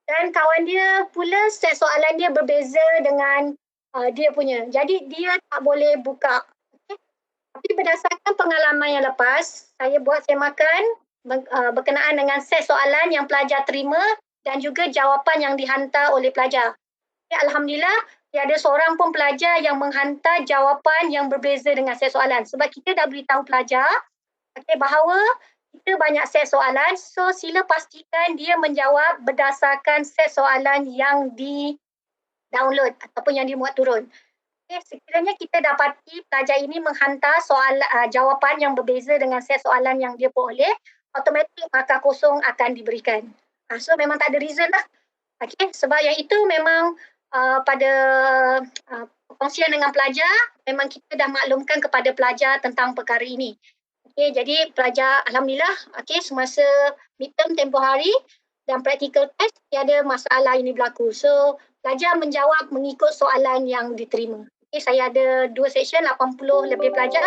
dan kawan dia pula set soalan dia berbeza dengan dia punya. Jadi dia tak boleh buka. Okay? Tapi berdasarkan pengalaman yang lepas, saya buat semakan berkenaan dengan set soalan yang pelajar terima dan juga jawapan yang dihantar oleh pelajar. Okay, alhamdulillah, tiada seorang pun pelajar yang menghantar jawapan yang berbeza dengan set soalan. Sebab kita dah beritahu pelajar, bahawa kita banyak set soalan, so sila pastikan dia menjawab berdasarkan set soalan yang di-download ataupun yang dimuat turun. Sekiranya kita dapati pelajar ini menghantar jawapan yang berbeza dengan set soalan yang dia peroleh, automatik markah kosong akan diberikan. So memang tak ada reason lah. Sebab yang itu memang pada perkongsian dengan pelajar, memang kita dah maklumkan kepada pelajar tentang perkara ini. Jadi pelajar alhamdulillah semasa midterm tempoh hari dan practical test tiada masalah ini berlaku. So pelajar menjawab mengikut soalan yang diterima. Saya ada 2 section, 80 lebih pelajar,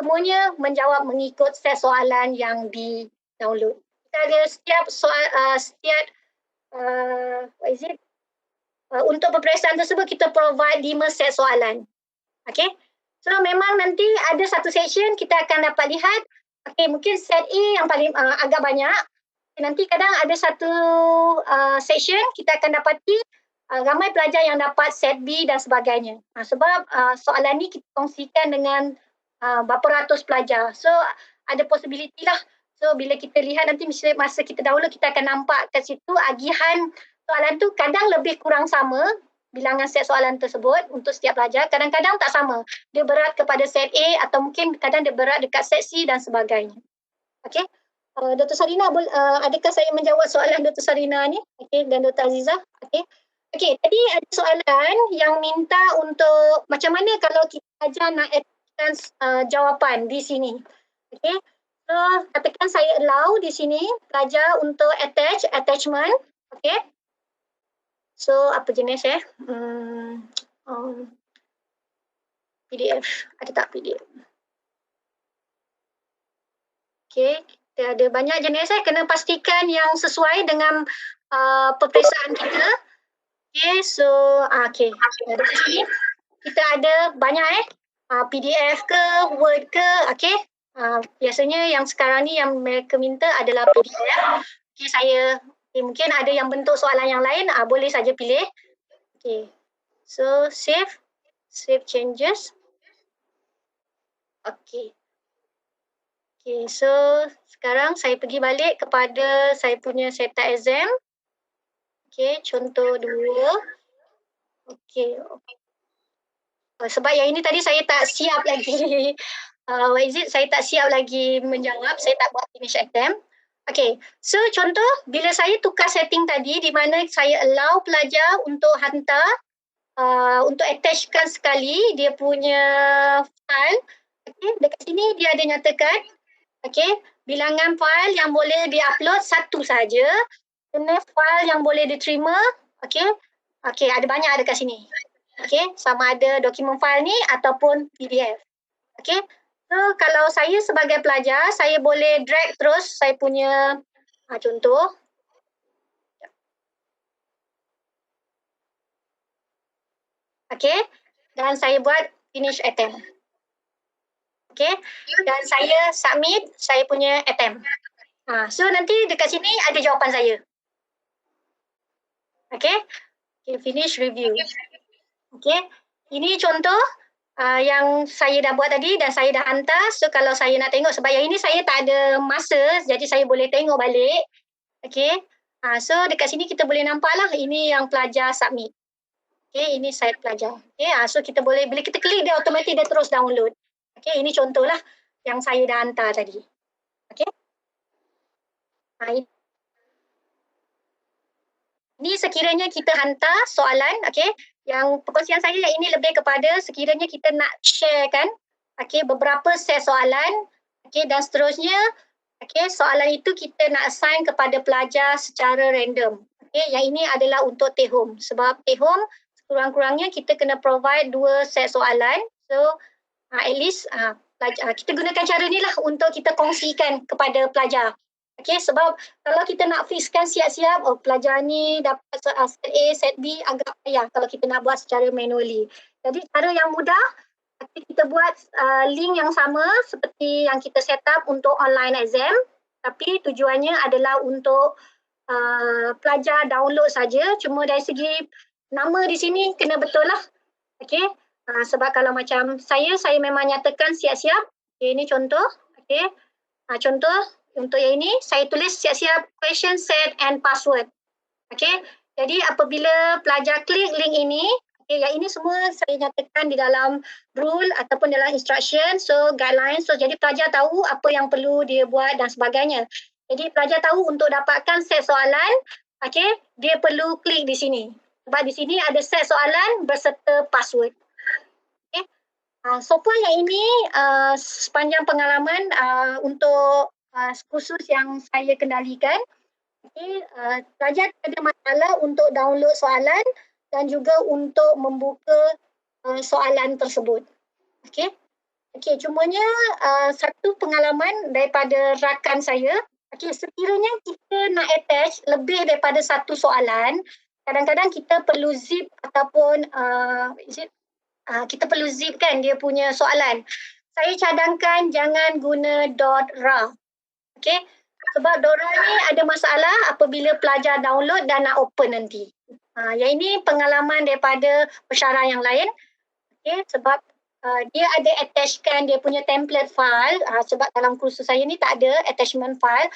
semuanya menjawab mengikut set soalan yang di-download. Kita ada setiap untuk peperiksaan tersebut kita provide 5 set soalan. So memang nanti ada satu section kita akan dapat lihat, mungkin set A yang paling agak banyak. Nanti kadang ada satu section kita akan dapati ramai pelajar yang dapat set B dan sebagainya. Sebab soalan ni kita kongsikan dengan berapa ratus pelajar. So ada possibility lah. So bila kita lihat nanti masa kita download, kita akan nampak kat situ agihan soalan tu kadang lebih kurang sama bilangan set soalan tersebut untuk setiap pelajar. Kadang-kadang tak sama. Dia berat kepada set A atau mungkin kadang dia berat dekat set C dan sebagainya. Dr. Sarina, adakah saya menjawab soalan Dr. Sarina ni? Dan Dr. Aziza? Tadi ada soalan yang minta untuk macam mana kalau kita ajar nak attachkan jawapan di sini. So katakan saya allow di sini pelajar untuk attachment. So apa jenis PDF, ada tak PDF? Kita ada banyak jenis kena pastikan yang sesuai dengan peperiksaan kita. So dari sini kita ada banyak PDF ke, Word ke, biasanya yang sekarang ni yang mereka minta adalah PDF. Saya mungkin ada yang bentuk soalan yang lain, boleh saja pilih. So save changes. So sekarang saya pergi balik kepada saya punya setup exam. Contoh 2. Sebab yang ini tadi saya tak siap lagi. Saya tak siap lagi menjawab, saya tak buat finish attempt. So contoh bila saya tukar setting tadi di mana saya allow pelajar untuk hantar, untuk attachkan sekali dia punya file. Dekat sini dia ada nyatakan bilangan file yang boleh di-upload satu saja. Jenis file yang boleh diterima, ada banyak dekat sini. Sama ada dokumen file ni ataupun PDF. So kalau saya sebagai pelajar, saya boleh drag terus saya punya contoh. Dan saya buat finish attempt. Dan saya submit saya punya attempt. So nanti dekat sini ada jawapan saya. Finish review. Ini contoh yang saya dah buat tadi dan saya dah hantar. So kalau saya nak tengok, sebab yang ini saya tak ada masa, jadi saya boleh tengok balik. So dekat sini kita boleh nampak lah, ini yang pelajar submit. Ini site pelajar. So kita boleh, bila kita klik dia automatik dia terus download. Ini contoh lah yang saya dah hantar tadi. Ini sekiranya kita hantar soalan, yang perkongsian saya ini lebih kepada sekiranya kita nak sharekan beberapa set soalan, dan seterusnya, soalan itu kita nak assign kepada pelajar secara random. Yang ini adalah untuk take home. Sebab take home kurang-kurangnya kita kena provide 2 set soalan. So at least kita gunakan cara ni lah untuk kita kongsikan kepada pelajar. Sebab kalau kita nak fixkan siap-siap, pelajar ni dapat set A, set B, agak payah kalau kita nak buat secara manually. Jadi cara yang mudah, kita buat link yang sama seperti yang kita set up untuk online exam, tapi tujuannya adalah untuk pelajar download saja. Cuma dari segi nama di sini kena betul lah. Sebab kalau macam saya memang nyatakan siap-siap. Ini contoh. Contoh untuk yang ini saya tulis siap-siap question set and password. Okey. Jadi apabila pelajar klik link ini, yang ini semua saya nyatakan di dalam rule ataupun dalam instruction, so guidelines. So jadi pelajar tahu apa yang perlu dia buat dan sebagainya. Jadi pelajar tahu untuk dapatkan set soalan, dia perlu klik di sini. Sebab di sini ada set soalan berserta password. So far yang ini sepanjang pengalaman untuk kursus yang saya kendalikan, pelajar ada masalah untuk download soalan dan juga untuk membuka soalan tersebut. Cumanya satu pengalaman daripada rakan saya, sekiranya kita nak attach lebih daripada satu soalan, kadang-kadang kita perlu zip ataupun kita perlu zipkan dia punya soalan. Saya cadangkan jangan guna .ra. Sebab .ra ni ada masalah apabila pelajar download dan nak open nanti. Yang ini pengalaman daripada pensyarah yang lain. Sebab dia ada attachkan dia punya template file, sebab dalam kursus saya ni tak ada attachment file.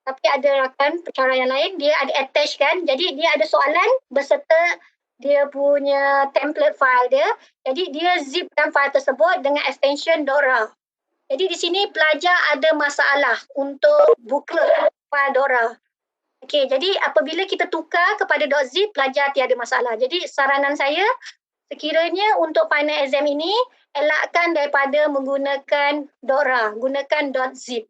Tapi ada rakan pensyarah yang lain, dia ada attachkan. Jadi dia ada soalan berserta dia punya template file dia. Jadi dia zipkan file tersebut dengan extension .ra. Jadi di sini pelajar ada masalah untuk buka file .ra. Jadi apabila kita tukar kepada .zip, pelajar tiada masalah. Jadi saranan saya, sekiranya untuk final exam ini, elakkan daripada menggunakan .ra, gunakan .zip.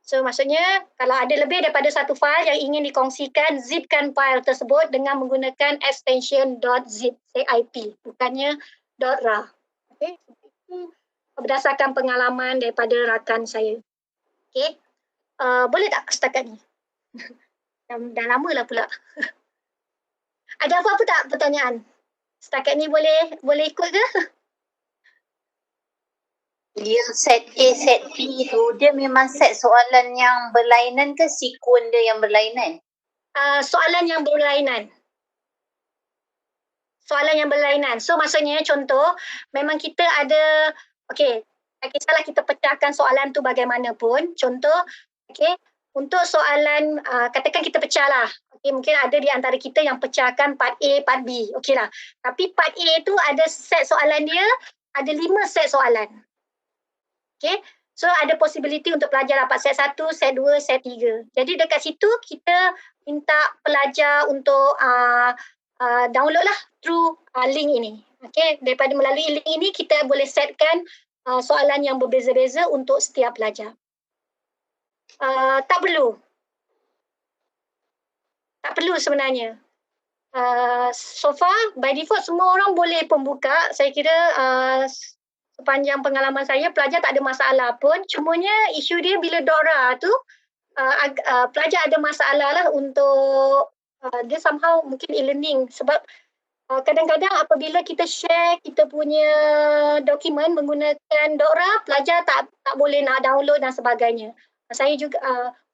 So maksudnya kalau ada lebih daripada satu file yang ingin dikongsikan, zipkan file tersebut dengan menggunakan extension .zip, zip, bukannya .ra. Itu berdasarkan pengalaman daripada rakan saya. Boleh tak setakat ni? Dah lama lah pula. Ada apa-apa tak pertanyaan? Setakat ni boleh ikut ke? Dia set A, set B tu, dia memang set soalan yang berlainan ke sekuen dia yang berlainan? Soalan yang berlainan. Soalan yang berlainan. So maksudnya contoh, memang kita ada, tak kisahlah kita pecahkan soalan tu bagaimanapun. Contoh, untuk soalan, katakan kita pecah lah. Mungkin ada di antara kita yang pecahkan part A, part B. Lah. Tapi part A tu ada set soalan dia, ada 5 set soalan. So ada possibility untuk pelajar dapat set 1, set 2, set 3. Jadi dekat situ kita minta pelajar untuk download lah through link ini. Daripada melalui link ini kita boleh setkan soalan yang berbeza-beza untuk setiap pelajar. Tak perlu. Tak perlu sebenarnya. So far by default semua orang boleh pembuka. Saya kira sepanjang pengalaman saya, pelajar tak ada masalah pun. Cumanya isu dia bila .ra tu, pelajar ada masalah lah untuk dia somehow mungkin e-learning. Sebab kadang-kadang apabila kita share kita punya dokumen menggunakan .ra, pelajar tak boleh nak download dan sebagainya. Saya juga,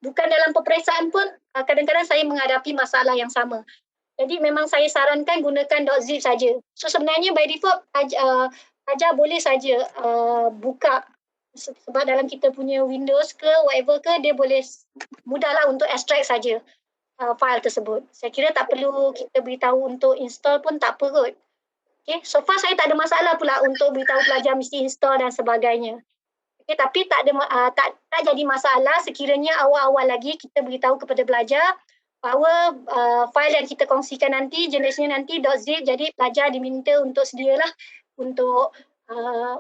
bukan dalam peperiksaan pun, kadang-kadang saya menghadapi masalah yang sama. Jadi memang saya sarankan gunakan .zip saja. So sebenarnya by default, pelajar boleh saja buka, sebab dalam kita punya Windows ke whatever ke, dia boleh mudahlah untuk extract saja file tersebut. Saya kira tak perlu kita beritahu untuk install pun tak apa kot. So far saya tak ada masalah pula untuk beritahu pelajar mesti install dan sebagainya. Tapi tak jadi masalah sekiranya awal-awal lagi kita beritahu kepada pelajar bahawa file yang kita kongsikan nanti jenisnya nanti .zip, jadi pelajar diminta untuk sedialah untuk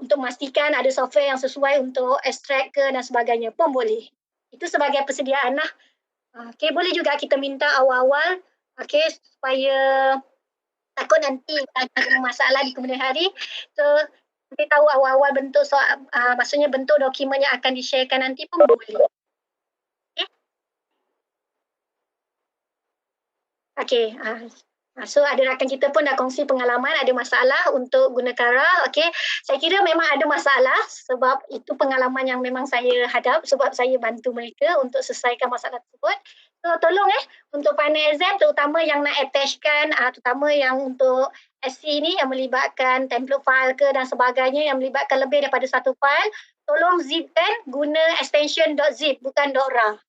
memastikan ada software yang sesuai untuk extract ke dan sebagainya pun boleh. Itu sebagai persediaan lah. Boleh juga kita minta awal-awal supaya takut nanti ada masalah di kemudian hari. So beritahu awal-awal bentuk maksudnya bentuk dokumen yang akan di-sharekan nanti pun boleh. So ada rakan kita pun dah kongsi pengalaman ada masalah untuk guna .ra. Saya kira memang ada masalah sebab itu pengalaman yang memang saya hadap, sebab saya bantu mereka untuk selesaikan masalah tersebut. So tolong untuk final exam terutama yang nak attachkan, terutama yang untuk SC ni yang melibatkan template file ke dan sebagainya yang melibatkan lebih daripada satu file, tolong zipkan guna extension .zip bukan .rar.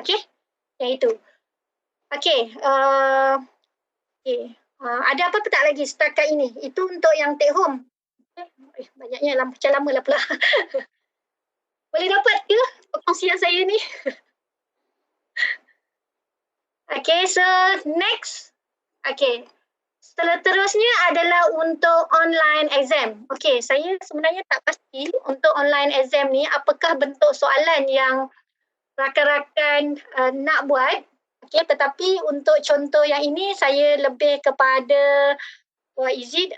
Okey? Yang itu. Okey, ada apa tak lagi setakat ini? Itu untuk yang take home. Banyaknya macam lama lah pula. Boleh dapat ke perkongsian saya ni? Okay, so next. Okay. Seterusnya adalah untuk online exam. Okay, saya sebenarnya tak pasti untuk online exam ni apakah bentuk soalan yang rakan-rakan nak buat. Okay, tetapi untuk contoh yang ini saya lebih kepada what is it,